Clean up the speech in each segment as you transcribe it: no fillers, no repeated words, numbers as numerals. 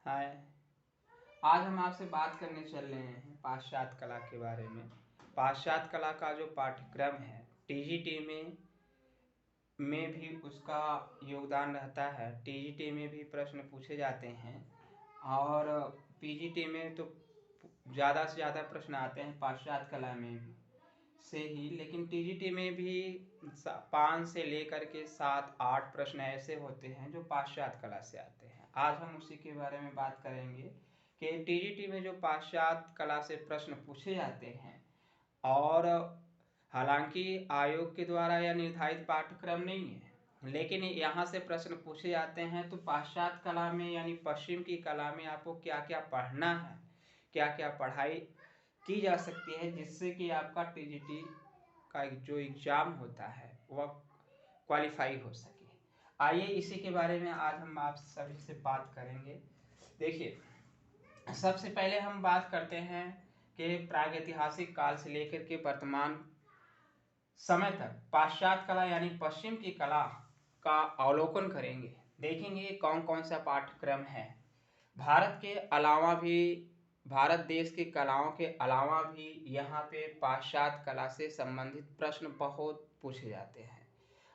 हाय। आज हम आपसे बात करने चल रहे हैं पाश्चात्य कला के बारे में। पाश्चात्य कला का जो पाठ्यक्रम है टीजीटी में भी उसका योगदान रहता है। टीजीटी में भी प्रश्न पूछे जाते हैं और पीजीटी में तो ज़्यादा से ज़्यादा प्रश्न आते हैं पाश्चात्य कला में भी से ही, लेकिन टीजीटी में भी 5 से लेकर के 7-8 प्रश्न ऐसे होते हैं जो पाश्चात्य कला से आते हैं। आज हम उसी के बारे में बात करेंगे कि टीजीटी में जो पाश्चात्य कला से प्रश्न पूछे जाते हैं, और हालांकि आयोग के द्वारा यह निर्धारित पाठ्यक्रम नहीं है, लेकिन यहाँ से प्रश्न पूछे जाते हैं। तो पाश्चात्य कला में यानी पश्चिम की कला में आपको क्या क्या पढ़ना है, क्या क्या पढ़ाई की जा सकती है, जिससे कि आपका टीजीटी का जो एग्ज़ाम होता है वह क्वालिफाई हो सके। आइए इसी के बारे में आज हम आप सभी से बात करेंगे। देखिए, सबसे पहले हम बात करते हैं कि प्रागैतिहासिक काल से लेकर के वर्तमान समय तक पाश्चात्य कला यानी पश्चिम की कला का अवलोकन करेंगे। देखेंगे कौन कौन सा पाठ्यक्रम है। भारत के अलावा भी, भारत देश की कलाओं के अलावा भी यहाँ पे पाश्चात्य कला से संबंधित प्रश्न बहुत पूछे जाते हैं।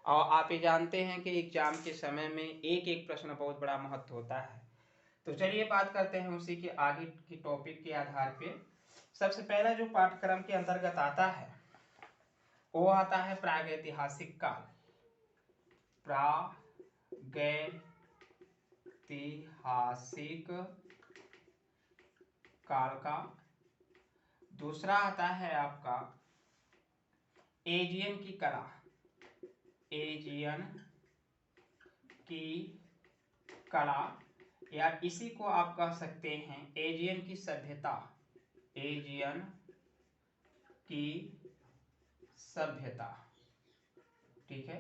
और आप ये जानते हैं कि एग्जाम के समय में एक एक प्रश्न बहुत बड़ा महत्व होता है। तो चलिए बात करते हैं उसी के आगे की टॉपिक के आधार पे। सबसे पहला जो पाठ्यक्रम के अंतर्गत आता है वो आता है प्रागैतिहासिक काल। प्रागैतिहासिक काल का दूसरा आता है आपका एजियन की कला। एजियन की कला, या इसी को आप कह सकते हैं एजियन की सभ्यता। एजियन की सभ्यता, ठीक है।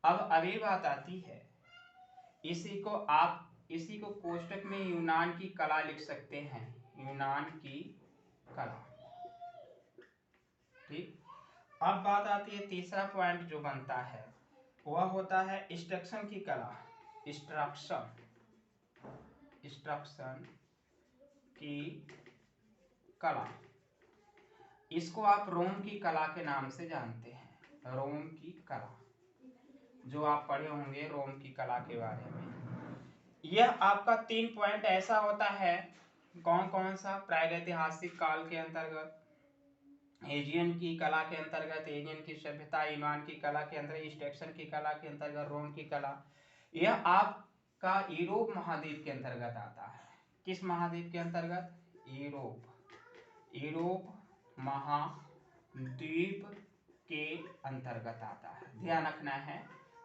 अब अगली बात आती है, इसी को कोष्टक में यूनान की कला लिख सकते हैं। यूनान की कला, ठीक। अब बात आती है, तीसरा पॉइंट जो बनता है वह होता है इंस्ट्रक्शन की कला। इंस्ट्रक्शन की कला, इसको आप रोम की कला के नाम से जानते हैं। रोम की कला, जो आप पढ़े होंगे रोम की कला के बारे में। यह आपका 3 पॉइंट ऐसा होता है, कौन कौन सा? प्रागैतिहासिक काल के अंतर्गत, एजियन की कला के अंतर्गत, एजियन की सभ्यता, यूनान की कला के अंतर्गत, इंस्ट्रक्शन की कला के अंतर्गत, रोम की कला। यह आपका यूरोप महाद्वीप के अंतर्गत आता है। किस महाद्वीप के अंतर्गत? यूरोप महाद्वीप के अंतर्गत आता है। ध्यान रखना है।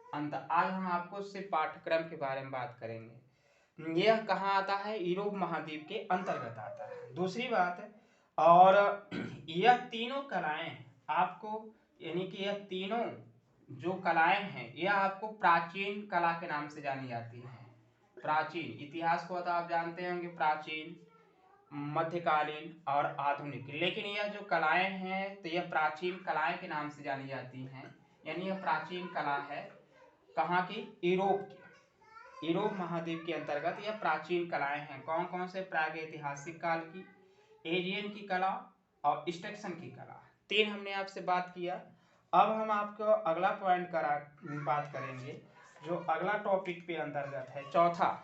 आज हम आपको सिर्फ पाठ्यक्रम के बारे में बात करेंगे। यह कहाँ आता है? यूरोप महाद्वीप के अंतर्गत आता है। दूसरी बात, और यह तीनों कलाएं आपको, यानी कि यह तीनों जो कलाएं हैं यह आपको प्राचीन कला के नाम से जानी जाती हैं। प्राचीन इतिहास को तो आप जानते होंगे, प्राचीन, मध्यकालीन और आधुनिक। लेकिन यह जो कलाएं हैं तो यह प्राचीन कलाएं के नाम से जानी जाती हैं। यानी यह प्राचीन कला है कहाँ की? यूरोप की। यूरोप महाद्वीप के अंतर्गत यह प्राचीन कलाएं हैं। कौन कौन से? प्रागैतिहासिक काल की, एजियन की कला और इंस्ट्रक्शन की कला। 3 हमने आपसे बात किया। अब हम आपको अगला पॉइंट बात करेंगे, जो अगला टॉपिक पे अंतर्गत है, चौथा।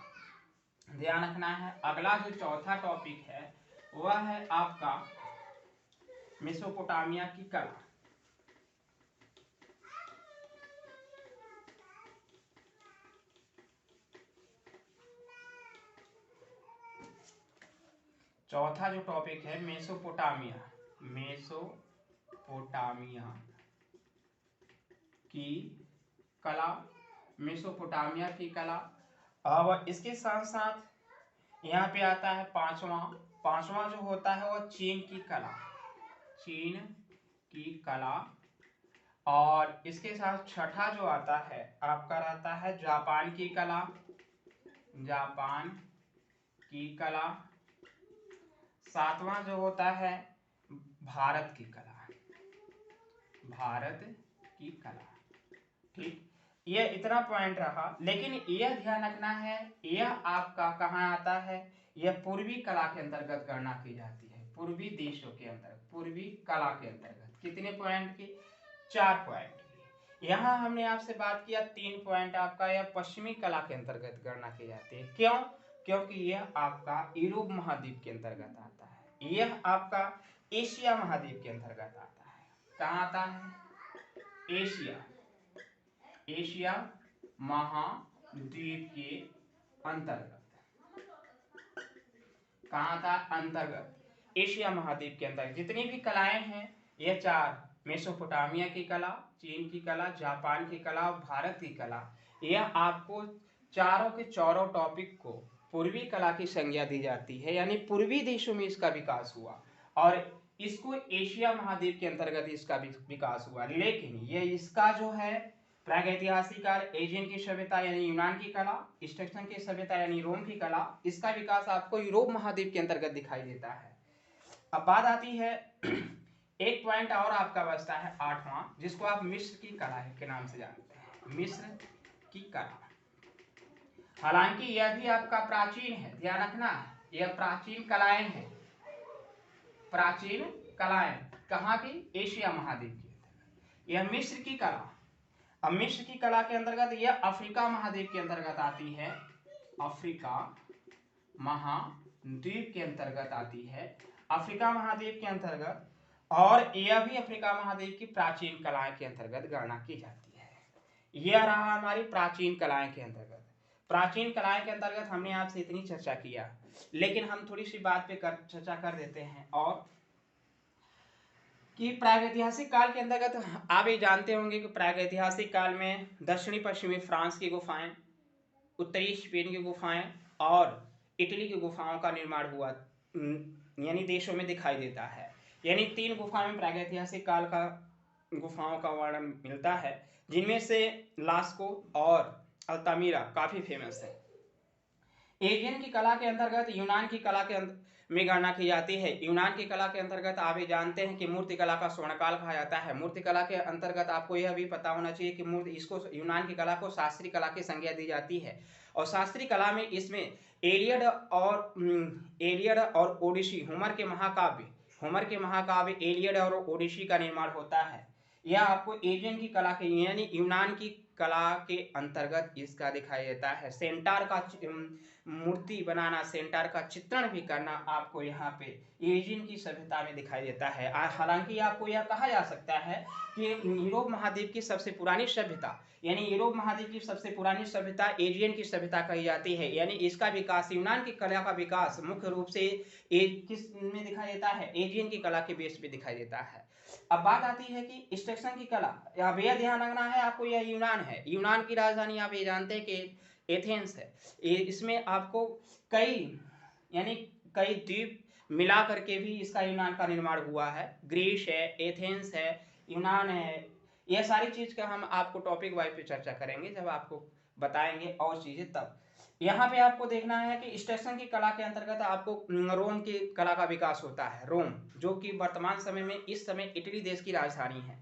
ध्यान रखना है, अगला जो चौथा टॉपिक है वह है आपका मेसोपोटामिया की कला। चौथा जो टॉपिक है मेसोपोटामिया। मेसोपोटामिया की कला, मेसोपोटामिया की कला। अब इसके साथ साथ यहाँ पे आता है पांचवा जो होता है वह चीन की कला। चीन की कला। और इसके साथ छठा जो आता है आपका रहता है जापान की कला। जापान की कला। सातवां जो होता है भारत की कला। भारत की कला, ठीक। यह इतना पॉइंट रहा, लेकिन यह ध्यान रखना है, यह आपका कहाँ आता है, यह पूर्वी कला के अंतर्गत गणना की जाती है। पूर्वी देशों के अंतर्गत, पूर्वी कला के अंतर्गत कितने पॉइंट की, 4 पॉइंट की। यहाँ हमने आपसे बात किया 3 पॉइंट आपका यह पश्चिमी कला के अंतर्गत गणना की जाती है। क्यों? क्योंकि यह आपका यूरोप महाद्वीप के अंतर्गत आता है, यह आपका एशिया महाद्वीप के अंतर्गत आता है। कहाँ आता है? एशिया, एशिया महाद्वीप के अंतर्गत। कहाँ था? अंतर्गत एशिया महाद्वीप के अंतर्गत। जितनी भी कलाएं हैं ये 4, मेसोपोटामिया की कला, चीन की कला, जापान की कला और भारत की कला, यह आपको चारों के चारों टॉपिक को पूर्वी कला की संज्ञा दी जाती है, यानी पूर्वी देशों में इसका विकास हुआ और इसको एशिया महाद्वीप के अंतर्गत इसका विकास हुआ। लेकिन ये इसका जो है प्रागैतिहासिक काल, एशियन की सभ्यता यानी यूनान की कला, स्टेक्सन की सभ्यता यानी रोम की कला, इसका विकास आपको यूरोप महाद्वीप के अंतर्गत दिखाई देता है। अब बात आती है एक पॉइंट और आपका बचता है 8वां, जिसको आप मिस्र की कला के नाम से जानते हैं, मिस्र की कला। हालांकि यह भी आपका प्राचीन है, ध्यान रखना, यह प्राचीन कलाएं हैं, प्राचीन कलाएं कहाँ की? एशिया महाद्वीप की। यह मिस्र की कला, अब मिस्र की कला के अंतर्गत यह अफ्रीका महाद्वीप के अंतर्गत आती है, अफ्रीका महाद्वीप के अंतर्गत आती है, अफ्रीका महाद्वीप के अंतर्गत, और यह भी अफ्रीका महाद्वीप की प्राचीन कलाएं के अंतर्गत गणना की जाती है। यह रहा हमारी प्राचीन कलाएं के अंतर्गत। प्राचीन कलाएं के अंतर्गत हमने आपसे इतनी चर्चा किया, लेकिन हम थोड़ी सी बात पे चर्चा कर देते हैं, और कि प्रागैतिहासिक काल के अंतर्गत आप ये जानते होंगे कि प्रागैतिहासिक काल में दक्षिणी पश्चिमी फ्रांस की गुफाएं, उत्तरी स्पेन की गुफाएं और इटली की गुफाओं का निर्माण हुआ, यानी देशों में दिखाई देता है। यानी 3 गुफाओं में प्रागैतिहासिक काल का गुफाओं का वर्णन मिलता है, जिनमें से लास्को और अल्तामीरा काफी फेमस है। एशियन की कला के अंतर्गत यूनान की कला के में गणना की जाती है। यूनान की कला के अंतर्गत आप ये जानते हैं कि मूर्ति कला का स्वर्णकाल कहा जाता है। मूर्ति कला के अंतर्गत आपको यह भी पता होना चाहिए कि मूर्ति, इसको यूनान की कला को शास्त्रीय कला की संज्ञा दी जाती है, और शास्त्रीय कला में इसमें एलियड और ओडिसी, होमर के महाकाव्य एलियड और ओडिसी का निर्माण होता है। यह आपको एशियन की कला के यानी यूनान की कला के अंतर्गत इसका दिखाई देता है। सेंटार का मूर्ति बनाना, सेंटार का चित्रण भी करना आपको यहाँ पे एशियन की सभ्यता में दिखाई देता है। हालांकि आपको यह कहा जा सकता है कि यूरोप महाद्वीप की सबसे पुरानी सभ्यता, यानी यूरोप महाद्वीप की सबसे पुरानी सभ्यता एशियन की सभ्यता कही जाती है। यानी इसका विकास, यूनान की कला का विकास मुख्य रूप से किस में दिखाई देता है? एशियन की कला के बेस पे दिखाई देता है। अब बात आती है कि स्टेक्सन की कला, अब यह ध्यान रखना है आपको, यह यूनान है। यूनान की राजधानी आप ये जानते हैं कि एथेंस है। इसमें आपको कई द्वीप मिला करके भी इसका यूनान का निर्माण हुआ है। ग्रीस है, एथेंस है, यूनान है, यह सारी चीज का हम आपको टॉपिक वाइज पे चर्चा करेंगे जब आपको बताएंगे और चीजें तब। यहाँ पे आपको देखना है कि स्टेक्सन की कला के अंतर्गत आपको रोम की कला का विकास होता है। रोम जो कि वर्तमान समय में इस समय इटली देश की राजधानी है।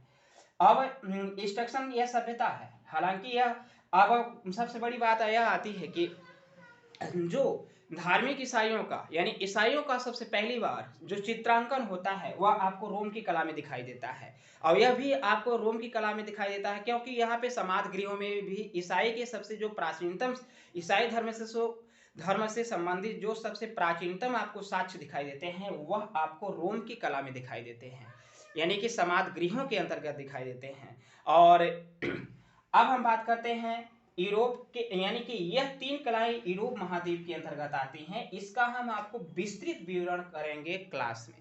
अब स्टेक्सन यह सभ्यता है, हालांकि यह, अब सबसे बड़ी बात यह आती है कि जो धार्मिक ईसाइयों का, यानी ईसाइयों का सबसे पहली बार जो चित्रांकन होता है वह आपको रोम की कला में दिखाई देता है। और यह भी आपको रोम की कला में दिखाई देता है क्योंकि यहाँ पे समाधि गृहों में भी ईसाई के सबसे जो प्राचीनतम, ईसाई धर्म से संबंधित जो सबसे प्राचीनतम आपको साक्ष्य दिखाई देते हैं वह आपको रोम की कला में दिखाई देते हैं, यानी कि समाधि गृहों के अंतर्गत दिखाई देते हैं। और अब हम बात करते हैं यूरोप के, यानी कि यह 3 कलाएं यूरोप महाद्वीप के अंतर्गत आती हैं। इसका हम आपको विस्तृत विवरण करेंगे क्लास में।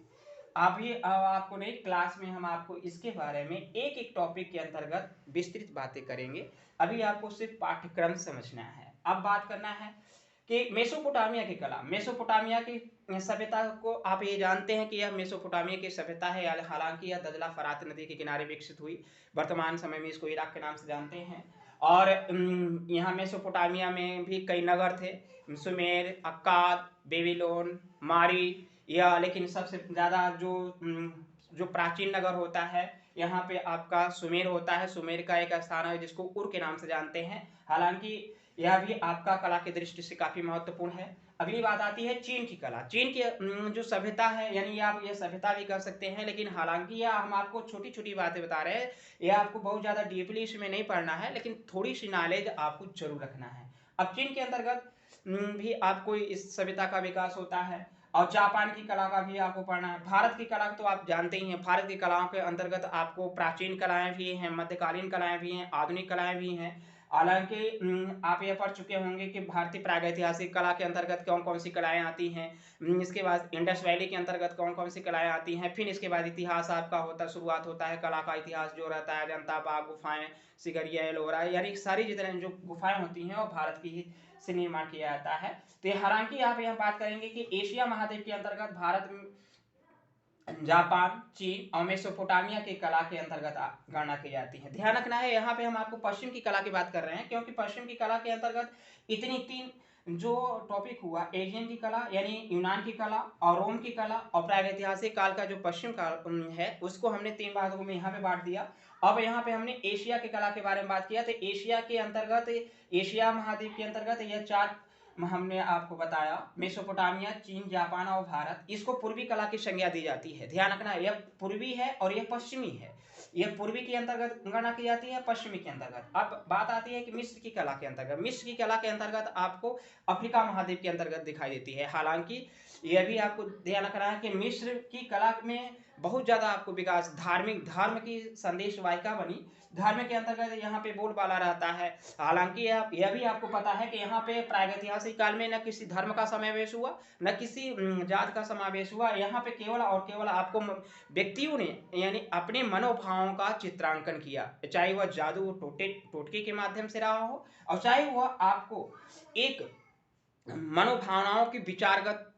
आपको नहीं, क्लास में हम आपको इसके बारे में एक एक टॉपिक के अंतर्गत विस्तृत बातें करेंगे। अभी आपको सिर्फ पाठ्यक्रम समझना है। अब बात करना है कि मेसोपोटामिया की कला, मेसोपोटामिया की सभ्यता को आप ये जानते हैं कि यह मेसोपोटामिया की सभ्यता है। हालांकि यह दजला फरात नदी के किनारे विकसित हुई, वर्तमान समय में इसको इराक के नाम से जानते हैं। और यहाँ मेसोपोटामिया में भी कई नगर थे, सुमेर, अक्काद, बेबीलोन, मारी, या लेकिन सबसे ज़्यादा जो प्राचीन नगर होता है यहाँ पे आपका सुमेर होता है, सुमेर का एक स्थान है जिसको उर के नाम से जानते हैं। हालांकि यह भी आपका कला की दृष्टि से काफी महत्वपूर्ण है। अगली बात आती है चीन की कला। चीन की जो सभ्यता है, यानी आप ये सभ्यता भी कह सकते हैं, लेकिन हालांकि यह हम आपको छोटी छोटी बातें बता रहे हैं, यह आपको बहुत ज्यादा डीपली इसमें नहीं पढ़ना है, लेकिन थोड़ी सी नॉलेज आपको जरूर रखना है। अब चीन के अंतर्गत भी आपको इस सभ्यता का विकास होता है, और जापान की कला का भी आपको पढ़ना है। भारत की कला तो आप जानते ही हैं, भारत की कलाओं के अंतर्गत आपको प्राचीन कलाएं भी हैं, मध्यकालीन कलाएं भी हैं, आधुनिक कलाएं भी हैं। हालांकि आप ये पढ़ चुके होंगे कि भारतीय प्रागैतिहासिक कला के अंतर्गत कौन कौन सी कलाएं आती हैं, इसके बाद इंडस वैली के अंतर्गत कौन कौन सी कलाएं आती हैं, फिर इसके बाद इतिहास आपका होता शुरुआत होता है कला का इतिहास जो रहता है, अजंता बाग गुफाएं, सिकरिया एलोरा, यानी सारी जितने जो गुफाएं होती हैं वो भारत की ही से निर्माण किया जाता है। तो हालांकि आप यहाँ बात करेंगे कि एशिया महाद्वीप के अंतर्गत भारत में जापान, चीन और मेसोपोटामिया की कला के अंतर्गत गणना की जाती है। ध्यान रखना है, यहाँ पे हम आपको पश्चिम की कला की बात कर रहे हैं, क्योंकि पश्चिम की कला के अंतर्गत इतनी तीन जो टॉपिक हुआ, एशियन की कला यानी यूनान की कला, और रोम की कला, और प्रागैतिहासिक काल का जो पश्चिम काल है उसको हमने तीन भागों में यहाँ पे बांट दिया। अब यहाँ पे हमने एशिया की कला के बारे में बात किया, तो एशिया के अंतर्गत, एशिया महाद्वीप के अंतर्गत यह चार हमने आपको बताया, मेसोपोटामिया, चीन, जापान और भारत, इसको पूर्वी कला की संज्ञा दी जाती है। ध्यान रखना, यह पूर्वी है और यह पश्चिमी है। यह पूर्वी के अंतर्गत गणना की जाती है, पश्चिमी के अंतर्गत। अब बात आती है कि मिस्र की कला के अंतर्गत। मिस्र की कला के अंतर्गत आपको अफ्रीका महाद्वीप के अंतर्गत दिखाई देती है। हालांकि यह भी आपको ध्यान रखना है कि मिस्र की कला में बहुत ज्यादा आपको विकास, धार्मिक धर्म की संदेश वाहिका बनी, धर्म के अंतर्गत यहाँ पे बोलबाला रहता है। हालांकि यह भी आपको पता है कि यहाँ पे प्रागैतिहासिक काल में न किसी धर्म का समावेश हुआ, न किसी जात का समावेश हुआ। यहाँ पे केवल और केवल आपको व्यक्तियों ने यानी अपने मनोभावों का चित्रांकन किया, चाहे वह जादू टोटके के माध्यम से रहा हो, और चाहे वह आपको एक मनोभावनाओं की विचारगत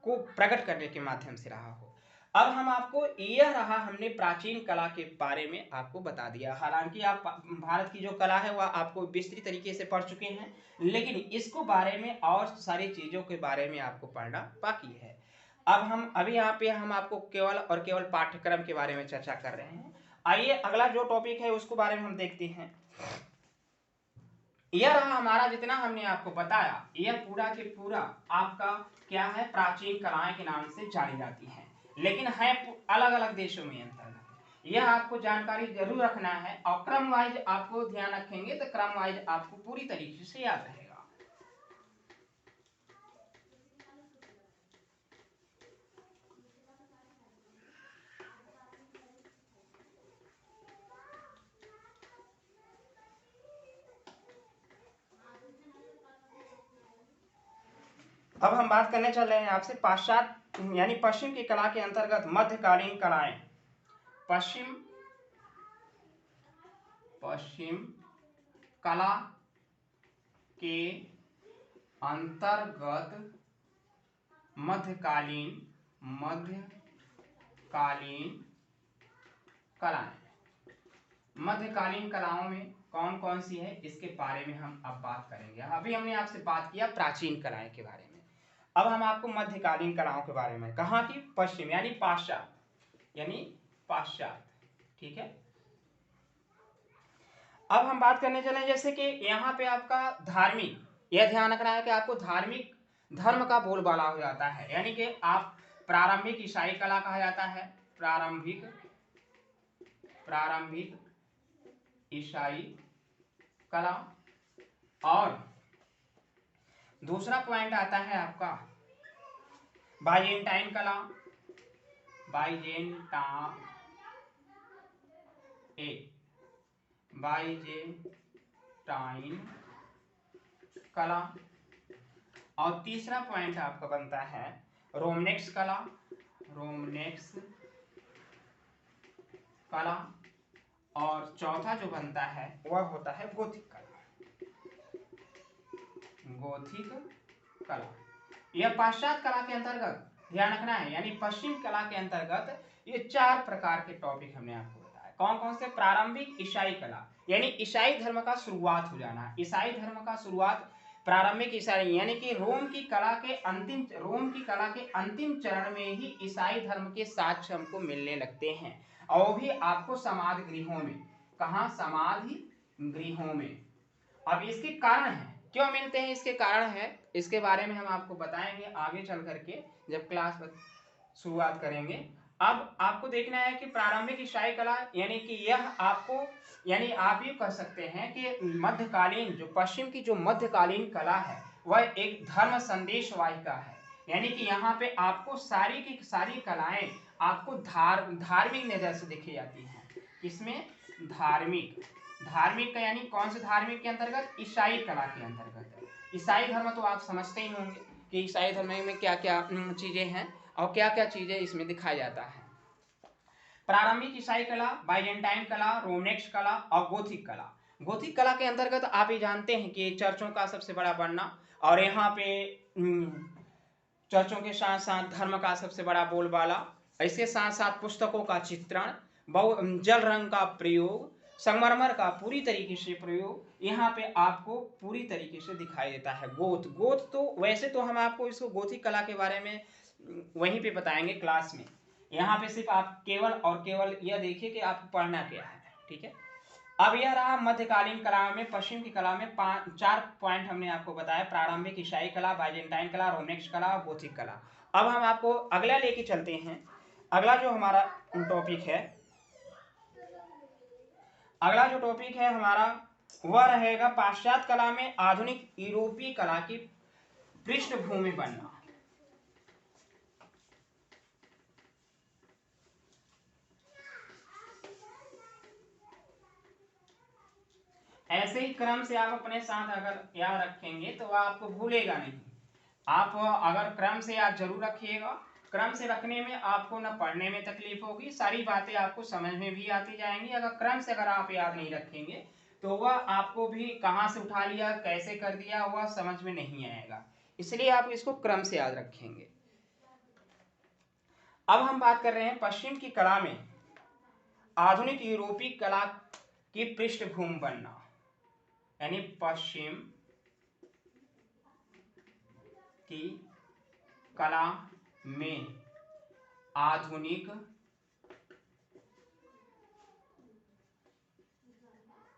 को प्रकट करने के माध्यम से रहा हो। अब हम आपको यह रहा, हमने प्राचीन कला के बारे में आपको बता दिया। हालांकि आप भारत की जो कला है वह आपको विस्तृत तरीके से पढ़ चुके हैं, लेकिन इसको बारे में और सारी चीजों के बारे में आपको पढ़ना बाकी है। अब हम अभी यहाँ पे हम आपको केवल और केवल पाठ्यक्रम के बारे में चर्चा कर रहे हैं। आइए अगला जो टॉपिक है उसको बारे में हम देखते हैं। यह रहा हमारा, जितना हमने आपको बताया यह पूरा के पूरा आपका क्या है, प्राचीन कलाएं के नाम से जानी जाती हैं, लेकिन है अलग अलग देशों में अंतर्गत। यह आपको जानकारी जरूर रखना है, और क्रम वाइज आपको ध्यान रखेंगे तो क्रम वाइज आपको पूरी तरीके से याद रहेगा। अब हम बात करने चल रहे हैं आपसे पाश्चात्य यानी पश्चिम की कला के अंतर्गत मध्यकालीन कलाएं। पश्चिम कला के अंतर्गत मध्यकालीन कलाएं। मध्यकालीन कलाओं में कौन कौन सी है इसके बारे में हम अब बात करेंगे। अभी हमने आपसे बात किया प्राचीन कलाएं के बारे में, अब हम आपको मध्यकालीन कलाओं के बारे में, कहाँ की, पश्चिम यानी पाश्चात्य, ठीक है। अब हम बात करने चले जैसे कि यहाँ पे आपका धार्मिक, यह ध्यान रखना है कि आपको धार्मिक धर्म का बोलबाला हो जाता है, यानी कि आप प्रारंभिक ईसाई कला कहा जाता है, प्रारंभिक ईसाई कला। और दूसरा पॉइंट आता है आपका बाइजेंटाइन कला, बाइजेंटाइन कला। और तीसरा पॉइंट आपका बनता है रोमनेक्स कला। और चौथा जो बनता है वह होता है गोथिक कला। यह पाश्चात्य कला के अंतर्गत ध्यान रखना है, यानी पश्चिम कला के अंतर्गत ये चार प्रकार के टॉपिक हमने आपको बताया। कौन कौन से, प्रारंभिक ईसाई कला यानी ईसाई धर्म का शुरुआत हो जाना, ईसाई धर्म का शुरुआत, प्रारंभिक ईसाई यानी कि रोम की कला के अंतिम चरण में ही ईसाई धर्म के साक्ष्य हमको मिलने लगते हैं। और वो भी आपको समाधि गृहों में। कहाँ? समाधि गृहों में। अब इसके कारण है, क्यों मिलते हैं, इसके कारण है, इसके बारे में हम आपको बताएंगे आगे चल करके जब क्लास शुरुआत करेंगे। अब आपको देखना है कि प्रारंभिक ईसाई कला यानी कि यह आपको, यानी आप ये कह सकते हैं कि मध्यकालीन जो पश्चिम की जो मध्यकालीन कला है वह एक धर्म संदेश वाहिका है। यानी कि यहाँ पे आपको सारी की सारी कलाएं आपको धार्मिक नजर से देखी जाती हैं। किसमें? धार्मिक। धार्मिक का यानी कौन से धार्मिक के अंतर्गत? ईसाई कला के अंतर्गत। ईसाई धर्म तो आप समझते ही होंगे कि ईसाई धर्म में क्या क्या चीजें हैं और क्या क्या चीजें इसमें दिखाया जाता है। प्रारंभिक ईसाई कला, बाइजेंटाइन कला, रोमनेक्स कला और गोथिक कला। गोथिक कला के अंतर्गत आप ये जानते हैं कि चर्चों का सबसे बड़ा बनना, और यहाँ पे चर्चों के साथ साथ धर्म का सबसे बड़ा बोलबाला, इसके साथ साथ पुस्तकों का चित्रण, जल रंग का प्रयोग, संगमरमर का पूरी तरीके से प्रयोग यहाँ पे आपको पूरी तरीके से दिखाई देता है। गोथ तो वैसे तो हम आपको इसको गोथिक कला के बारे में वहीं पे बताएंगे क्लास में। यहाँ पे सिर्फ आप केवल और केवल यह देखिए कि आपको पढ़ना क्या है, ठीक है। अब यह रहा मध्यकालीन कला में, पश्चिम की कला में 4 पॉइंट हमने आपको बताया। प्रारंभिक ईसाई कला, बाइजेंटाइन कला, रोमनेक्स कला और गोथिक कला। अब हम आपको अगला लेके चलते हैं। अगला जो हमारा टॉपिक है, अगला जो टॉपिक है हमारा वह रहेगा पाश्चात्य कला में आधुनिक यूरोपीय कला की पृष्ठभूमि बनना। ऐसे ही क्रम से आप अपने साथ अगर याद रखेंगे तो वह आपको भूलेगा नहीं। आप अगर क्रम से याद जरूर रखिएगा। क्रम से रखने में आपको न पढ़ने में तकलीफ होगी, सारी बातें आपको समझ में भी आती जाएंगी। अगर क्रम से अगर आप याद नहीं रखेंगे तो वह आपको भी कहाँ से उठा लिया, कैसे कर दिया, वह समझ में नहीं आएगा। इसलिए आप इसको क्रम से याद रखेंगे। अब हम बात कर रहे हैं पश्चिम की कला में आधुनिक यूरोपीय कला की पृष्ठभूमि बनना, यानी पश्चिम की कला में आधुनिक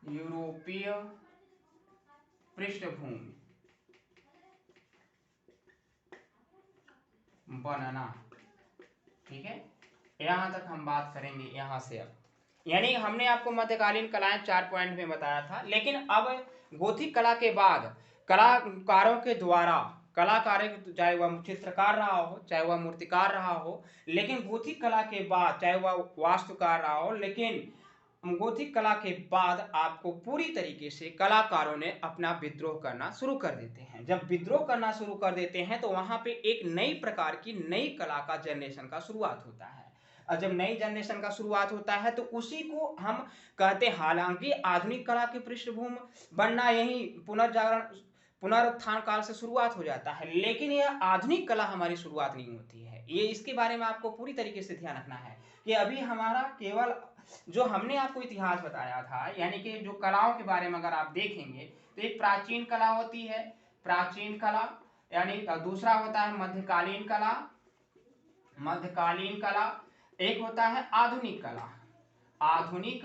यूरोपीय पृष्ठभूमि बनना, ठीक है। यहां तक हम बात करेंगे यहां से। अब यानी हमने आपको मध्यकालीन कलाएं 4 पॉइंट में बताया था, लेकिन अब गोथिक कला के बाद कलाकारों के द्वारा, कलाकार चाहे वह चित्रकार रहा हो, चाहे वह मूर्तिकार रहा हो, लेकिन गोथिक कला के बाद चाहे वह वास्तुकार रहा हो, लेकिन गोथिक कला के बाद आपको पूरी तरीके से कलाकारों ने अपना विद्रोह करना शुरू कर देते हैं। जब विद्रोह करना शुरू कर देते हैं तो वहां पे एक नई प्रकार की नई कला का जनरेशन का शुरुआत होता है। और जब नई जनरेशन का शुरुआत होता है तो उसी को हम कहते हैं। हालांकि आधुनिक कला की पृष्ठभूमि बनना यही पुनरुत्थान काल से शुरुआत हो जाता है, लेकिन यह आधुनिक कला हमारी शुरुआत नहीं होती है। ये इसके बारे में आपको पूरी तरीके से ध्यान रखना है कि अभी हमारा केवल जो हमने आपको इतिहास बताया था, यानी कि जो कलाओं के बारे में अगर आप देखेंगे तो एक प्राचीन कला होती है, प्राचीन कला, यानी दूसरा होता है मध्यकालीन कला, मध्यकालीन कला, एक होता है आधुनिक कला, आधुनिक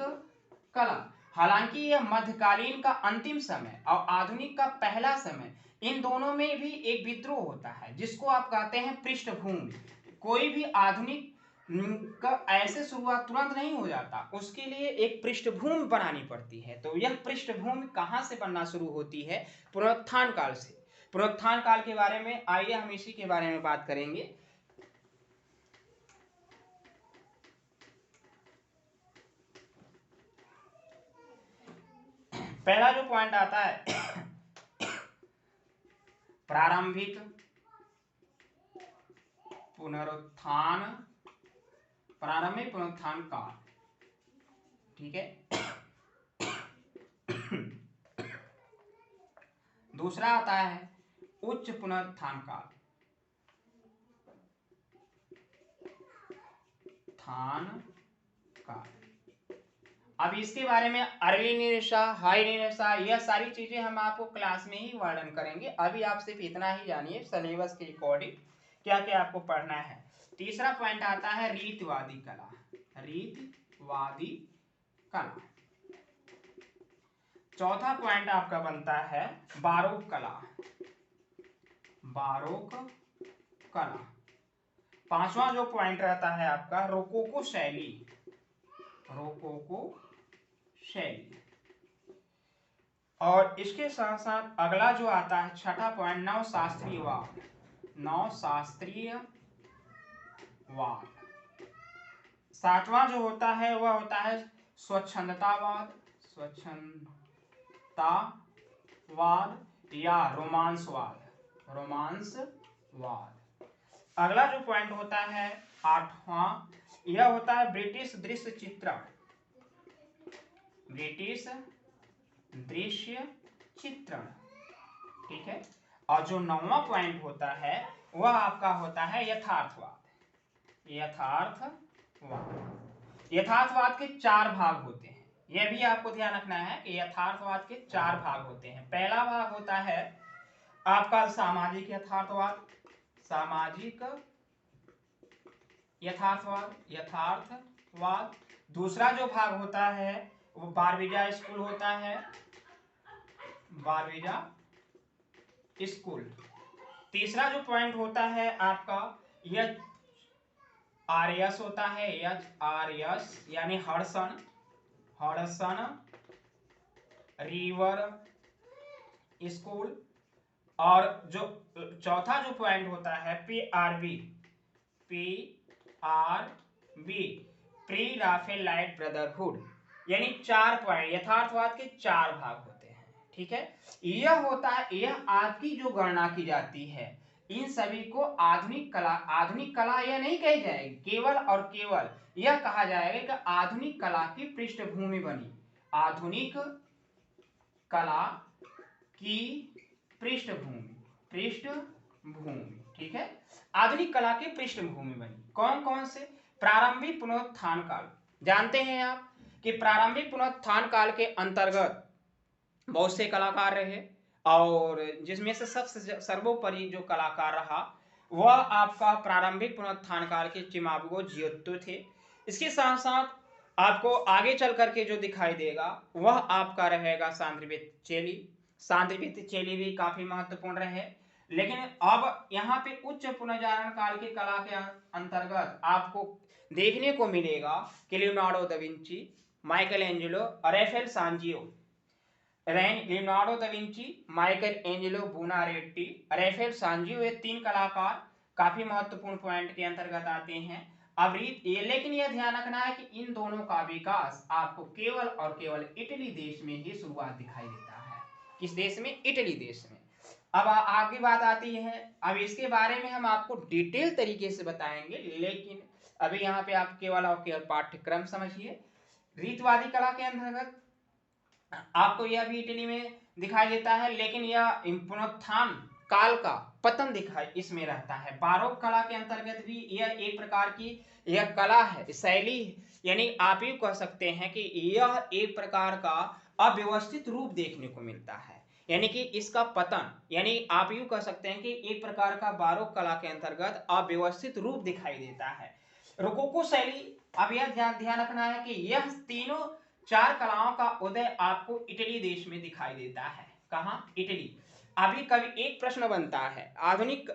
कला। हालांकि यह मध्यकालीन का अंतिम समय और आधुनिक का पहला समय, इन दोनों में भी एक विद्रोह होता है जिसको आप कहते हैं पृष्ठभूमि। कोई भी आधुनिक का ऐसे शुरुआत तुरंत नहीं हो जाता, उसके लिए एक पृष्ठभूमि बनानी पड़ती है। तो यह पृष्ठभूमि कहां से बनना शुरू होती है? पुनरुत्थान काल से। पुनरुत्थान काल के बारे में आइए हम इसी के बारे में बात करेंगे। पहला जो पॉइंट आता है प्रारंभिक पुनरुत्थान, प्रारंभिक पुनरुत्थान काल, ठीक है। दूसरा आता है उच्च पुनरुत्थान काल, थान काल। अब इसके बारे में अर्ली निराशा, हाई निराशा, यह सारी चीजें हम आपको क्लास में ही वर्णन करेंगे। अभी आप सिर्फ इतना ही जानिए सिलेबस के अकॉर्डिंग क्या क्या आपको पढ़ना है। तीसरा पॉइंट आता है रीतिवादी कला, रीतिवादी वादी कला। चौथा पॉइंट आपका बनता है बारोक कला। बारोक कला। पांचवा जो पॉइंट रहता है आपका रोकोको शैली। रोकोको शैली। और इसके साथ साथ अगला जो आता है छठा पॉइंट नवशास्त्रीयवाद। नवशास्त्रीयवाद। सातवां जो होता है वह होता है स्वच्छंदतावाद। स्वच्छंदतावाद या रोमांसवाद। रोमांसवाद। अगला जो पॉइंट होता है आठवां, यह होता है ब्रिटिश दृश्य चित्रण। ब्रिटिश दृश्य चित्रण। ठीक है। और जो नौवां पॉइंट होता है वह आपका होता है यथार्थवाद। यथार्थवाद। यथार्थवाद के चार भाग होते हैं, यह भी आपको ध्यान रखना है कि यथार्थवाद के चार भाग होते हैं। पहला भाग होता है आपका सामाजिक यथार्थवाद। सामाजिक यथार्थवाद। यथार्थवाद। दूसरा जो भाग होता है वो बारबीजा स्कूल होता है। बारबीजा स्कूल। तीसरा जो पॉइंट होता है आपका यह आर्यस होता है। आर्यस यानी हडसन। Hudson river school. और जो चौथा जो पॉइंट होता है PRB. PRB pre Raphaelite brotherhood. यानी चार पॉइंट, यथार्थवाद के चार भाग होते हैं। ठीक है। यह होता है, यह आपकी जो गणना की जाती है इन सभी को आधुनिक कला। आधुनिक कला यह नहीं कही जाएगी, केवल और केवल यह कहा जाएगा कि आधुनिक कला की पृष्ठभूमि बनी। आधुनिक कला की पृष्ठभूमि। पृष्ठभूमि। ठीक है। आधुनिक कला की पृष्ठभूमि बनी। कौन कौन से? प्रारंभिक पुनरुत्थान काल। जानते हैं आप कि प्रारंभिक पुनरुत्थान काल के अंतर्गत बहुत से कलाकार रहे और जिसमें से सबसे सर्वोपरि जो कलाकार रहा वह आपका प्रारंभिक पुनरुत्थान काल के चिमाबुओ जियोत्तो थे। इसके साथ साथ आपको आगे चल करके जो दिखाई देगा वह आपका रहेगा सांद्री बोत्तिचेली। सांद्री बोत्तिचेली भी काफी महत्वपूर्ण रहे। लेकिन अब यहाँ पे उच्च पुनर्जागरण काल की कला के अंतर्गत आपको देखने को मिलेगा कि Leonardo da Vinci, Michelangelo, Raphael Sanzio. Leonardo da Vinci, Michelangelo Buonarroti, Raphael Sanzio, ये तीन कलाकार काफी महत्वपूर्ण पॉइंट के अंतर्गत आते हैं। अब लेकिन यह ध्यान रखना है कि इन दोनों का विकास आपको केवल और केवल इटली देश में ही शुरुआत दिखाई देता है। किस देश में? इटली देश में। अब आगे बात आती है, अब इसके बारे में हम आपको डिटेल तरीके से बताएंगे, लेकिन अभी यहाँ पे आप केवल और केवल पाठ्यक्रम समझिए। रीतवादी कला के अंतर्गत आपको यह भी इटली में दिखाई देता है, लेकिन यह पुनरुत्थान काल का पतन दिखाई इसमें रहता है। बारोक कला के अंतर्गत भी यह एक प्रकार की यह कला है, शैली, यानी आप ये कह सकते हैं कि यह एक प्रकार का अव्यवस्थित रूप देखने को मिलता है। यानी कि इसका पतन, यानी आप यूं कह सकते हैं कि एक प्रकार का बारोक कला के अंतर्गत अव्यवस्थित रूप दिखाई देता है। रोकोको शैली, अब यह ध्यान रखना है कि यह तीनों चार कलाओं का उदय आपको इटली देश में दिखाई देता है। कहां? इटली। अभी कभी एक प्रश्न बनता है आधुनिक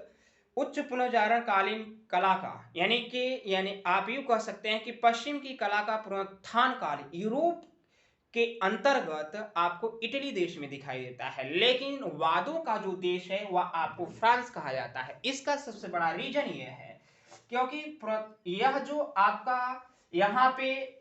उच्च पुनर्जागरण कालीन कला का, यानी आप यूं कह सकते हैं कि पश्चिम की कला का पुनरुत्थान काल यूरोप के अंतर्गत आपको इटली देश में दिखाई देता है, लेकिन वादों का जो देश है वह आपको फ्रांस कहा जाता है। इसका सबसे बड़ा रीजन यह है क्योंकि यह जो आपका यहाँ पे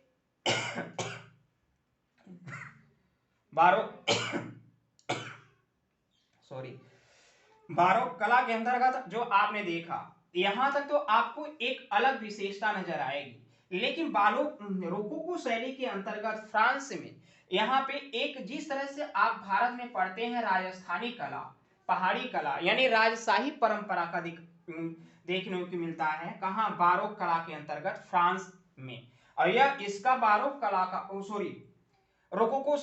बारोक कला के अंतर्गत जो आपने देखा यहां तक तो आपको एक अलग विशेषता नजर आएगी, लेकिन रोकोको शैली के अंतर्गत फ्रांस में यहाँ पे एक जिस तरह से आप भारत में पढ़ते हैं राजस्थानी कला, पहाड़ी कला, यानी राजशाही परंपरा का देखने को मिलता है। कहाँ? बारोक कला के अंतर्गत फ्रांस में। और यह इसका बारोक कला का रोकोको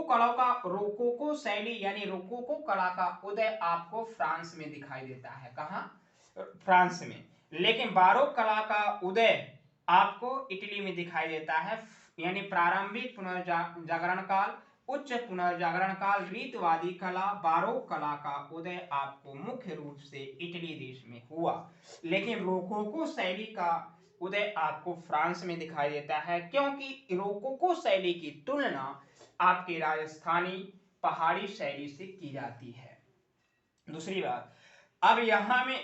कला का रोकोको शैली यानी रोकोको कला का उदय आपको फ्रांस में दिखाई देता है। कहाँ? फ्रांस में। लेकिन बारोक कला का उदय आपको इटली में दिखाई देता है, यानी प्रारंभिक पुनर्जागरण काल, उच्च पुनर्जागरण काल, रीतवादी कला, बारोक कला का उदय आपको मुख्य रूप से इटली देश में हुआ। लेकिन रोकोको शैली का उदय आपको फ्रांस में दिखाई देता है, क्योंकि रोकोको शैली की तुलना आपके राजस्थानी पहाड़ी शैली से की जाती है। दूसरी बात, अब यहां में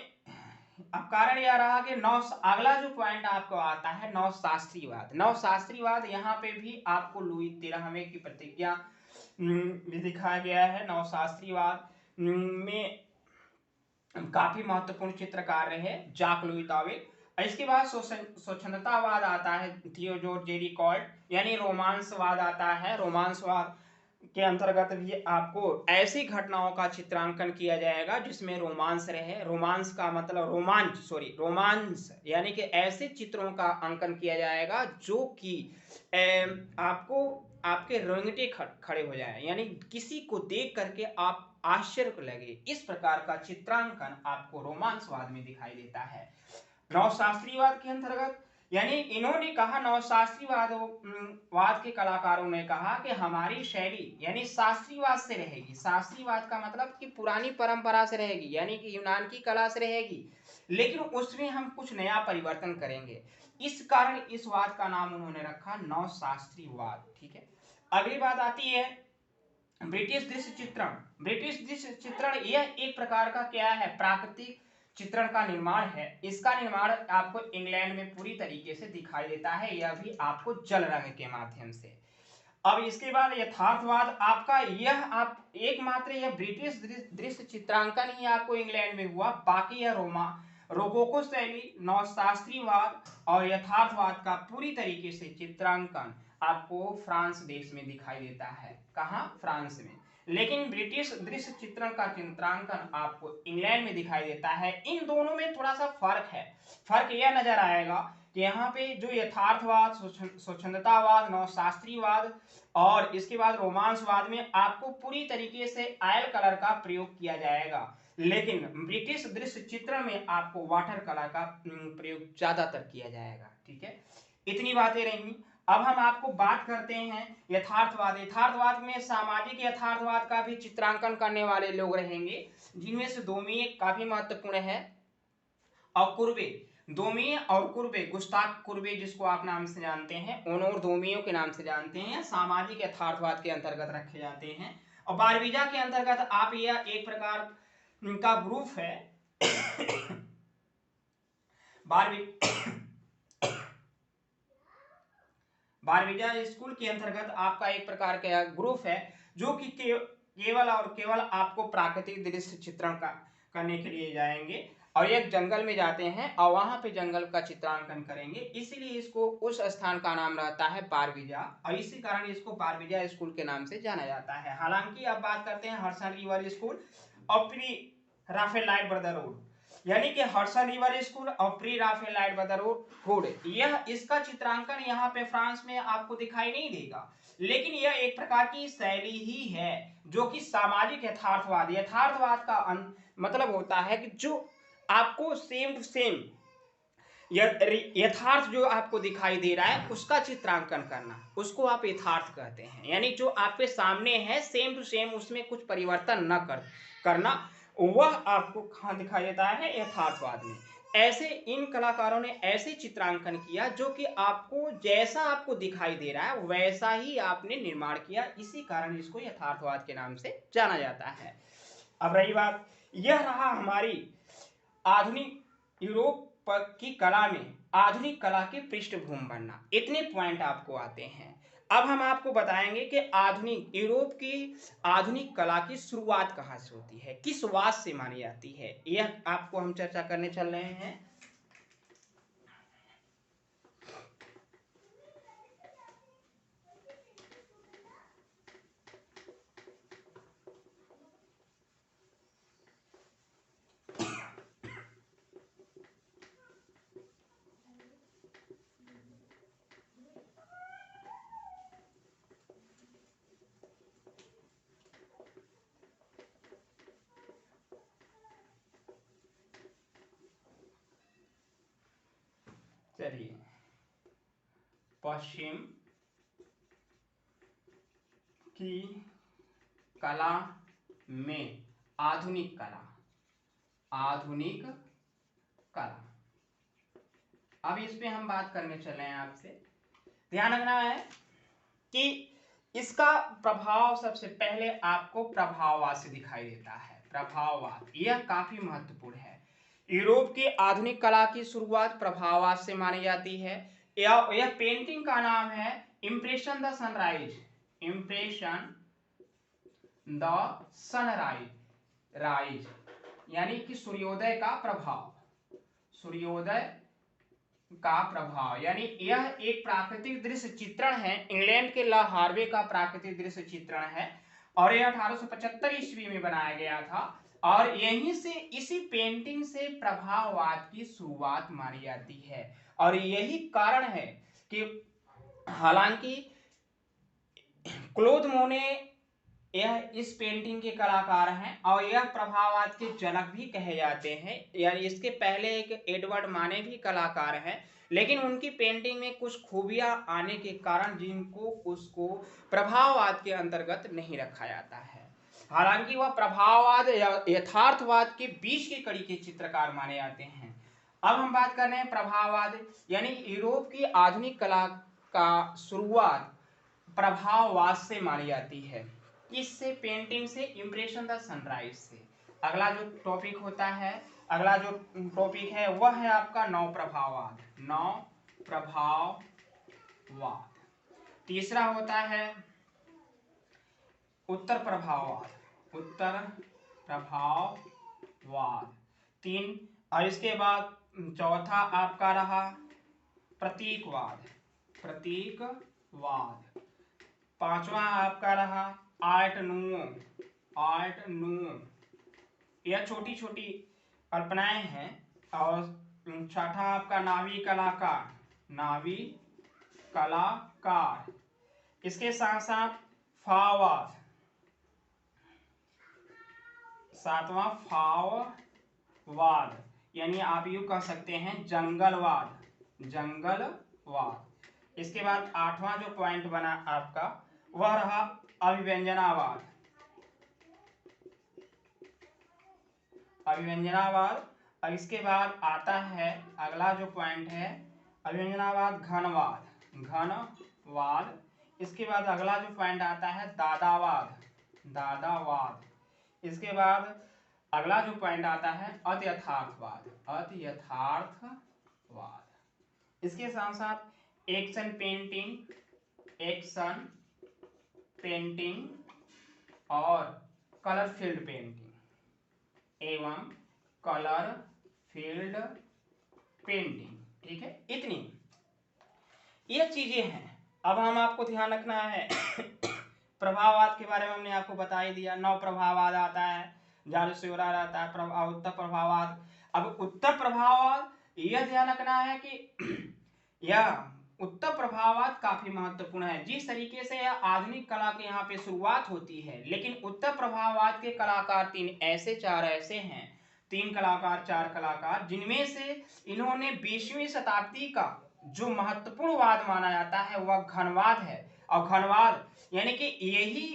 अब कारण यह रहा कि अगला जो पॉइंट आपको आता है नवशास्त्रीवाद। नवशास्त्रीवाद यहाँ पे भी आपको लुई 13वें की प्रतिज्ञा भी दिखाया गया है। नवशास्त्रीवाद में काफी महत्वपूर्ण चित्रकार रहे जाक लुई तावेल। इसके बाद स्वच्छंदतावाद आता है, थियोडोर जेरिकॉल्ट, यानी रोमांसवाद आता है। रोमांसवाद के अंतर्गत भी आपको ऐसी घटनाओं का चित्रांकन किया जाएगा जिसमें रोमांस रहे। रोमांस का मतलब रोमांस यानी कि ऐसे चित्रों का अंकन किया जाएगा जो कि आपको आपके रोंगटे खड़े हो जाए, यानी किसी को देख करके आप आश्चर्य को लगे, इस प्रकार का चित्रांकन आपको रोमांसवाद में दिखाई देता है। नवशास्त्रीवाद के अंतर्गत यानी इन्होंने कहा, वाद के कलाकारों ने कहा कि हमारी शैली यानी शास्त्रीवाद से रहेगी। शास्त्रीवाद का मतलब कि पुरानी परंपरा से रहेगी, यानी कि यूनान की कला से रहेगी, लेकिन उसमें हम कुछ नया परिवर्तन करेंगे। इस कारण इस वाद का नाम उन्होंने रखा नवशास्त्रीवाद। ठीक है, अगली बात आती है ब्रिटिश दृश्य चित्रण। ब्रिटिश दृश्य चित्रण यह एक प्रकार का क्या है, प्राकृतिक चित्रण का निर्माण है। इसका निर्माण आपको इंग्लैंड में पूरी तरीके से दिखाई देता है, यह भी आपको जल रंग के माध्यम से। अब इसके बाद यथार्थवाद आपका, यह आप एकमात्र यह ब्रिटिश दृश्य चित्रांकन ही आपको इंग्लैंड में हुआ, बाकी यह रोकोको शैली, नवशास्त्रीवाद और यथार्थवाद का पूरी तरीके से चित्रांकन आपको फ्रांस देश में दिखाई देता है। कहां? फ्रांस में। लेकिन ब्रिटिश दृश्य चित्रण का चित्रांकन आपको इंग्लैंड में दिखाई देता है। इन दोनों में थोड़ा सा फर्क है। फर्क यह नजर आएगा कि यहाँ पे जो यथार्थवाद, स्वच्छंदतावाद, नवशास्त्रीवाद और इसके बाद रोमांसवाद में आपको पूरी तरीके से ऑयल कलर का प्रयोग किया जाएगा, लेकिन ब्रिटिश दृश्य चित्रण में आपको वाटर कलर का प्रयोग ज्यादातर किया जाएगा। ठीक है, इतनी बातें रहेंगी। अब हम आपको बात करते हैं यथार्थवाद। यथार्थवाद में सामाजिक यथार्थवाद का भी चित्रांकन करने वाले लोग रहेंगे, जिनमें से दोमीय काफी महत्वपूर्ण है और कुर्बे। दोमीय और कुर्बे, गुस्ताफ कुर्बे जिसको आप नाम से जानते हैं, ओनोर दोमियों के नाम से जानते हैं, सामाजिक यथार्थवाद के अंतर्गत रखे जाते हैं। और बारवीजा के अंतर्गत आप यह एक प्रकार का ग्रुप है बारवीजा स्कूल के अंतर्गत आपका एक प्रकार का ग्रुप है जो कि केवल और केवल आपको प्राकृतिक दृश्य चित्रण का करने के लिए जाएंगे और एक जंगल में जाते हैं और वहां पे जंगल का चित्रांकन करेंगे, इसलिए इसको उस स्थान का नाम रहता है बारवीजा और इसी कारण इसको बारवीजा स्कूल के नाम से जाना जाता है। हालांकि अब बात करते हैं हडसन रिवर स्कूल और प्री राफेलाइट ब्रदरहुड, यानी कि हडसन रिवर स्कूल और प्री राफेलाइट ब्रदरहुड, यह इसका चित्रांकन यहाँ पे फ्रांस में आपको दिखाई नहीं देगा, लेकिन यह एक प्रकार की शैली ही है जो कि सामाजिक यथार्थवाद। यथार्थवाद का मतलब होता है कि जो आपको सेम टू सेम यथार्थ जो आपको दिखाई दे रहा है उसका चित्रांकन करना, उसको आप यथार्थ कहते हैं। यानी जो आपके सामने है सेम टू सेम, उसमें कुछ परिवर्तन न करना, वह आपको कहां दिखाई देता है? यथार्थवाद में। ऐसे इन कलाकारों ने ऐसे चित्रांकन किया जो कि आपको जैसा आपको दिखाई दे रहा है वैसा ही आपने निर्माण किया, इसी कारण इसको यथार्थवाद के नाम से जाना जाता है। अब रही बात, यह रहा हमारी आधुनिक यूरोप की कला में आधुनिक कला की पृष्ठभूमि बनना। इतने पॉइंट आपको आते हैं। अब हम आपको बताएंगे कि आधुनिक यूरोप की आधुनिक कला की शुरुआत कहां से होती है, किस वाद से मानी जाती है, यह आपको हम चर्चा करने चल रहे हैं। चलिए, पश्चिम की कला में आधुनिक कला, आधुनिक कला। अब इस पे हम बात करने चले हैं आपसे। ध्यान रखना है कि इसका प्रभाव सबसे पहले आपको प्रभाववाद से दिखाई देता है। प्रभाववाद यह काफी महत्वपूर्ण है। यूरोप की आधुनिक कला की शुरुआत प्रभाववाद से मानी जाती है। यह पेंटिंग का नाम है impression the sunrise, impression the sunrise यानी कि सूर्योदय का प्रभाव, सूर्योदय का प्रभाव। यानी यह एक प्राकृतिक दृश्य चित्रण है, इंग्लैंड के ला हार्वे का प्राकृतिक दृश्य चित्रण है और यह 1875 ईस्वी में बनाया गया था और यहीं से, इसी पेंटिंग से प्रभाववाद की शुरुआत मानी जाती है। और यही कारण है कि हालांकि क्लोद मोने यह इस पेंटिंग के कलाकार हैं और यह प्रभाववाद के जनक भी कहे जाते हैं। यानी इसके पहले एक एडवर्ड माने भी कलाकार हैं, लेकिन उनकी पेंटिंग में कुछ खूबियां आने के कारण जिनको उसको प्रभाववाद के अंतर्गत नहीं रखा जाता है। हालांकि वह प्रभाववाद या यथार्थवाद के बीच की कड़ी के चित्रकार माने जाते हैं। अब हम बात कर रहे हैं प्रभाववाद, यानी यूरोप की आधुनिक कला का शुरुआत प्रभाववाद से मानी जाती है। किससे? पेंटिंग से, इम्प्रेशन द सनराइज से। अगला जो टॉपिक होता है, अगला जो टॉपिक है वह है आपका नव प्रभाववाद, नव प्रभाववाद। तीसरा होता है उत्तर प्रभाववाद, उत्तर प्रभाववाद 3। और इसके बाद चौथा आपका रहा प्रतीकवाद, प्रतीकवाद। पांचवा आपका रहा आर्ट नूवो, आर्ट नूवो। यह छोटी छोटी कल्पनाएं हैं। और छठा आपका नावी कलाकार, नावी कलाकार। इसके साथ साथ फाववाद, सातवां फाववाद, यानी आप यूं कह सकते हैं जंगलवाद, जंगलवाद। इसके बाद आठवां जो पॉइंट बना आपका वह रहा अभिव्यंजनावाद, अभिव्यंजनावाद। और इसके बाद आता है अगला जो पॉइंट है अभिव्यंजनावाद घनवाद, घनवाद। इसके बाद अगला जो पॉइंट आता है दादावाद, दादावाद। इसके बाद अगला जो पॉइंट आता है अत्यथार्थवाद, अत्यथार्थवाद। इसके साथ साथ एक्शन पेंटिंग, एक्शन पेंटिंग और कलर फील्ड पेंटिंग एवं कलर फील्ड पेंटिंग। ठीक है, इतनी ये चीजें हैं। अब हम आपको ध्यान रखना है प्रभाववाद के बारे में हमने आपको बता ही दिया। नव प्रभाववाद आता है, जारशोरा आता है, उत्तर प्रभाववाद। अब उत्तर प्रभाववाद यह ध्यान रखना है कि यह उत्तर प्रभाववाद काफी महत्वपूर्ण है। जिस तरीके से यह आधुनिक कला के यहाँ पे शुरुआत होती है, लेकिन उत्तर प्रभाववाद के कलाकार चार ऐसे हैं, 3 कलाकार 4 कलाकार, जिनमें से इन्होंने 20वीं शताब्दी का जो महत्वपूर्ण वाद माना जाता है वह घनवाद है। और घनवाद यानी कि यही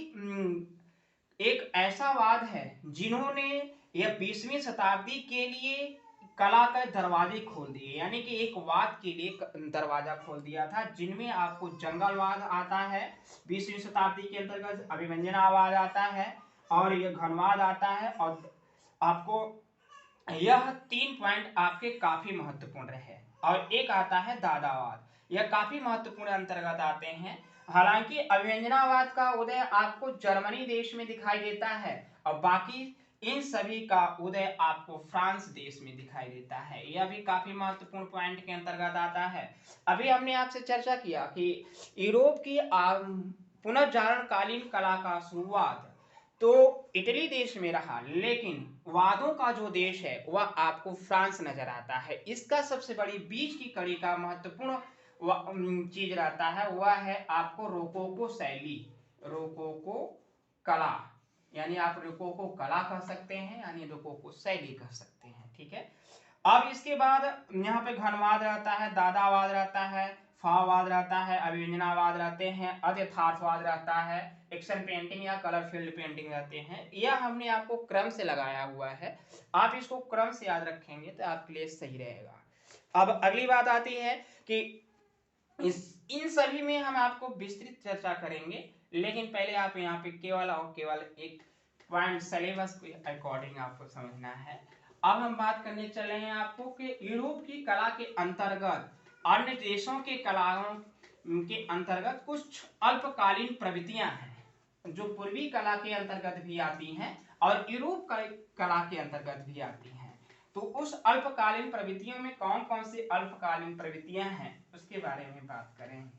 एक ऐसा वाद है जिन्होंने यह 20वीं शताब्दी के लिए कला के दरवाजे खोल दिए, यानी कि एक वाद के लिए दरवाजा खोल दिया था, जिनमें आपको जंगलवाद आता है 20वीं शताब्दी के अंतर्गत, अभिव्यंजनावाद आता है और यह घनवाद आता है। और आपको यह 3 पॉइंट आपके काफी महत्वपूर्ण रहे। और एक आता है दादावाद, यह काफी महत्वपूर्ण अंतर्गत आते हैं। हालांकि अभिव्यंजनावाद का उदय आपको जर्मनी देश में दिखाई देता है और बाकी इन सभी का उदय आपको फ्रांस देश में दिखाई देता है। यह भी काफी महत्वपूर्ण पॉइंट के अंतर्गत आता है। अभी हमने आपसे चर्चा किया कि यूरोप की पुनर्जागरणकालीन कला का शुरुआत तो इटली देश में रहा, लेकिन वादों का जो देश है वह आपको फ्रांस नजर आता है। इसका सबसे बड़ी बीच की कड़ी का महत्वपूर्ण चीज रहता है वह है आपको रोकोको शैली, रोकोको कला, यानी आप रोकोको कला कह सकते हैं, यानी रोकोको शैली कह सकते हैं। ठीक है, अब इसके बाद यहाँ पे घनवाद रहता है, दादावाद रहता है, फाववाद रहता है, अभिव्यंजनावाद रहते हैं, अत्यथार्थवाद रहता है, एक्शन पेंटिंग या कलर फील्ड पेंटिंग रहते हैं। यह हमने आपको क्रम से लगाया हुआ है, आप इसको क्रम से याद रखेंगे तो आपके लिए सही रहेगा। अब अगली बात आती है कि इन सभी में हम आपको विस्तृत चर्चा करेंगे, लेकिन पहले आप यहाँ पे केवल और केवल एक पॉइंट सिलेबस के अकॉर्डिंग आपको समझना है। अब हम बात करने चले हैं आपको कि यूरोप की कला के अंतर्गत अन्य देशों के कलाओं के अंतर्गत कुछ अल्पकालीन प्रवृत्तियां हैं जो पूर्वी कला के अंतर्गत भी आती हैं और यूरोप कला के अंतर्गत भी आती हैं। तो उस अल्पकालीन प्रवृत्तियों में कौन कौन सी अल्पकालीन प्रवृत्तियां हैं उसके बारे में बात करें।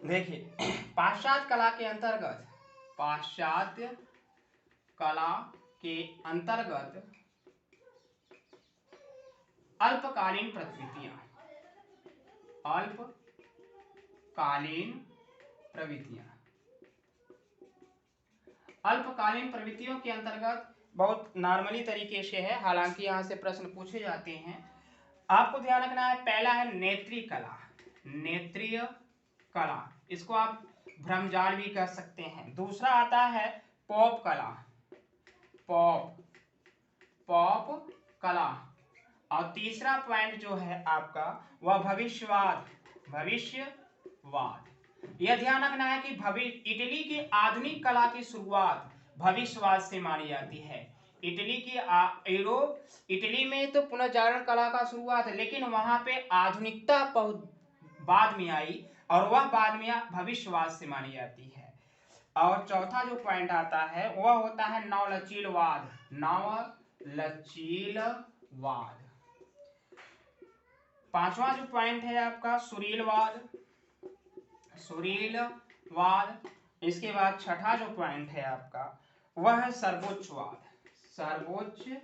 देखिए, पाश्चात्य कला के अंतर्गत, पाश्चात्य कला के अंतर्गत अल्पकालीन प्रवृत्तियां, अल्पकालीन प्रवृत्तियां, अल्पकालीन प्रवृत्तियों के अंतर्गत बहुत नॉर्मली तरीके से है, हालांकि यहाँ से प्रश्न पूछे जाते हैं। आपको ध्यान रखना है, पहला है नेत्रीय कला, नेत्रीय कला, इसको आप भ्रमजाल भी कह सकते हैं। दूसरा आता है पॉप कला, पॉप कला, और तीसरा पॉइंट जो है आपका वह भविष्यवाद, यह ध्यान रखना है कि इटली की आधुनिक कला की शुरुआत भविष्यवाद से मानी जाती है। इटली की यूरोप, इटली में तो पुनर्जागरण कला का शुरुआत है, लेकिन वहां पे आधुनिकता बहुत बाद में आई और वह बाद में भविष्यवाद से मानी जाती है। और चौथा जो पॉइंट आता है वह होता है नवलचीलवाद, नवलचीलवाद। पांचवा जो पॉइंट है आपका सुरीलवाद, सुरीलवाद। इसके बाद छठा जो पॉइंट है आपका वह है सर्वोच्चवाद, सर्वोच्चवाद।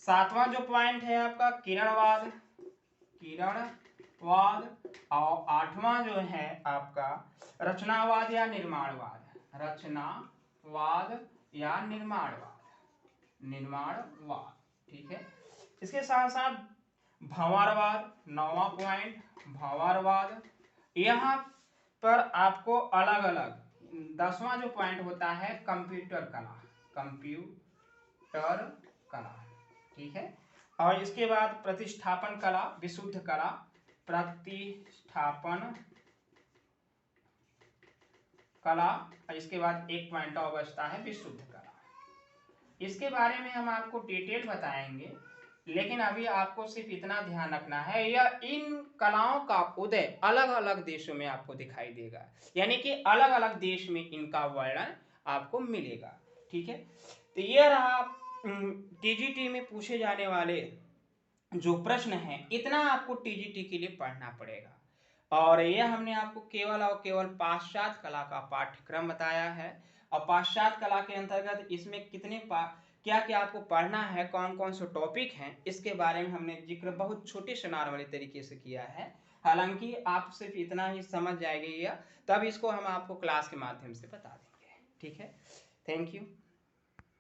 सातवां जो पॉइंट है आपका किरणवाद, किरणवाद। और आठवां जो है आपका रचनावाद या निर्माणवाद, रचनावाद या निर्माणवाद, निर्माणवाद। ठीक है, इसके साथ साथ भंवरवाद, नौवां पॉइंट भंवरवाद। यहाँ पर आपको अलग अलग 10वां जो पॉइंट होता है कंप्यूटर कला, कंप्यूटर कला। ठीक है, और इसके बाद प्रतिष्ठापन कला, विशुद्ध कला, प्रतिष्ठापन कला। और इसके बाद एक पॉइंट और बचता है विशुद्ध कला। इसके बारे में हम आपको डिटेल बताएंगे, लेकिन अभी आपको सिर्फ इतना ध्यान रखना है, यह इन कलाओं का उदय अलग अलग देशों में आपको दिखाई देगा, यानी कि अलग अलग देश में इनका वर्णन आपको मिलेगा। ठीक है, तो यह रहा टीजीटी में पूछे जाने वाले जो प्रश्न हैं, इतना आपको टीजीटी के लिए पढ़ना पड़ेगा। और यह हमने आपको केवल और केवल पाश्चात्य कला का पाठ्यक्रम बताया है, और पाश्चात्य कला के अंतर्गत इसमें कितने क्या क्या आपको पढ़ना है, कौन कौन से टॉपिक हैं, इसके बारे में हमने जिक्र बहुत छोटे से नॉर्मल तरीके से किया है। हालांकि आप सिर्फ इतना ही समझ जाएंगे, तब इसको हम आपको क्लास के माध्यम से बता देंगे। ठीक है, थैंक यू।